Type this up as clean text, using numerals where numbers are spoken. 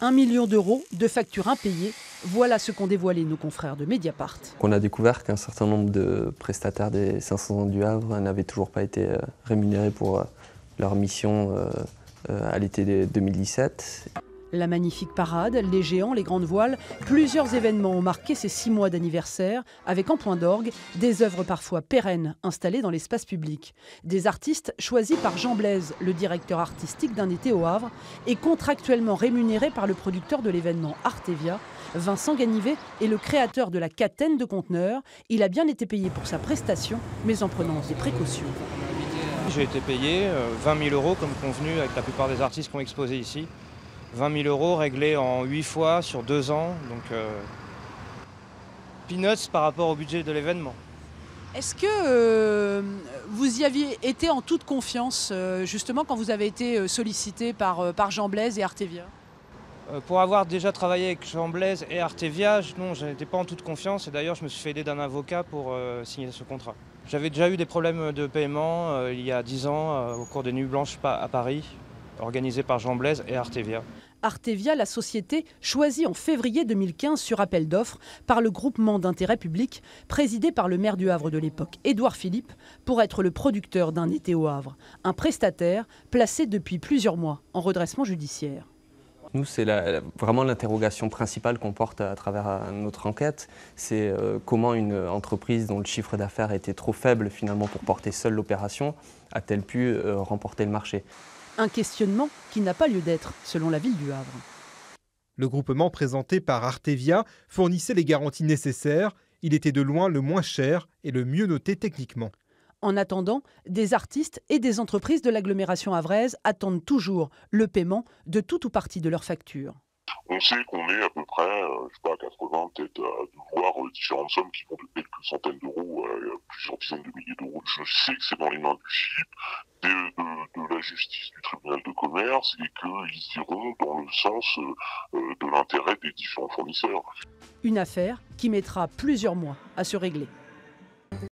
1 million d'euros de factures impayées. Voilà ce qu'ont dévoilé nos confrères de Mediapart. On a découvert qu'un certain nombre de prestataires des 500 ans du Havre n'avaient toujours pas été rémunérés pour leur mission à l'été 2017. La magnifique parade, les géants, les grandes voiles, plusieurs événements ont marqué ces 6 mois d'anniversaire, avec en point d'orgue des œuvres parfois pérennes installées dans l'espace public. Des artistes choisis par Jean Blaise, le directeur artistique d'Un été au Havre, et contractuellement rémunérés par le producteur de l'événement Artevia. Vincent Ganivet est le créateur de la catène de conteneurs. Il a bien été payé pour sa prestation, mais en prenant des précautions. J'ai été payé 20 000 € comme convenu avec la plupart des artistes qui ont exposé ici. 20 000 € réglés en 8 fois sur 2 ans, donc peanuts par rapport au budget de l'événement. Est-ce que vous y aviez été en toute confiance, justement, quand vous avez été sollicité par Jean Blaise et Artevia ? Pour avoir déjà travaillé avec Jean Blaise et Artevia, non, je n'étais pas en toute confiance et d'ailleurs je me suis fait aider d'un avocat pour signer ce contrat. J'avais déjà eu des problèmes de paiement il y a 10 ans au cours des Nuits Blanches à Paris, organisées par Jean Blaise et Artevia. Artevia, la société choisie en février 2015 sur appel d'offres par le groupement d'intérêt public, présidé par le maire du Havre de l'époque, Édouard Philippe, pour être le producteur d'Un été au Havre. Un prestataire placé depuis plusieurs mois en redressement judiciaire. Nous, c'est vraiment l'interrogation principale qu'on porte à travers notre enquête. C'est comment une entreprise dont le chiffre d'affaires était trop faible finalement pour porter seule l'opération a-t-elle pu remporter le marché ? Un questionnement qui n'a pas lieu d'être, selon la ville du Havre. Le groupement présenté par Artevia fournissait les garanties nécessaires. Il était de loin le moins cher et le mieux noté techniquement. En attendant, des artistes et des entreprises de l'agglomération havraise attendent toujours le paiement de tout ou partie de leurs factures. On sait qu'on est à peu près, je sais pas, à 80, peut-être, voire différentes sommes qui vont de quelques centaines d'euros à plusieurs dizaines de milliers d'euros. Je sais que c'est dans les mains du GIP, de la justice du tribunal de commerce et qu'ils iront dans le sens de l'intérêt des différents fournisseurs. Une affaire qui mettra plusieurs mois à se régler.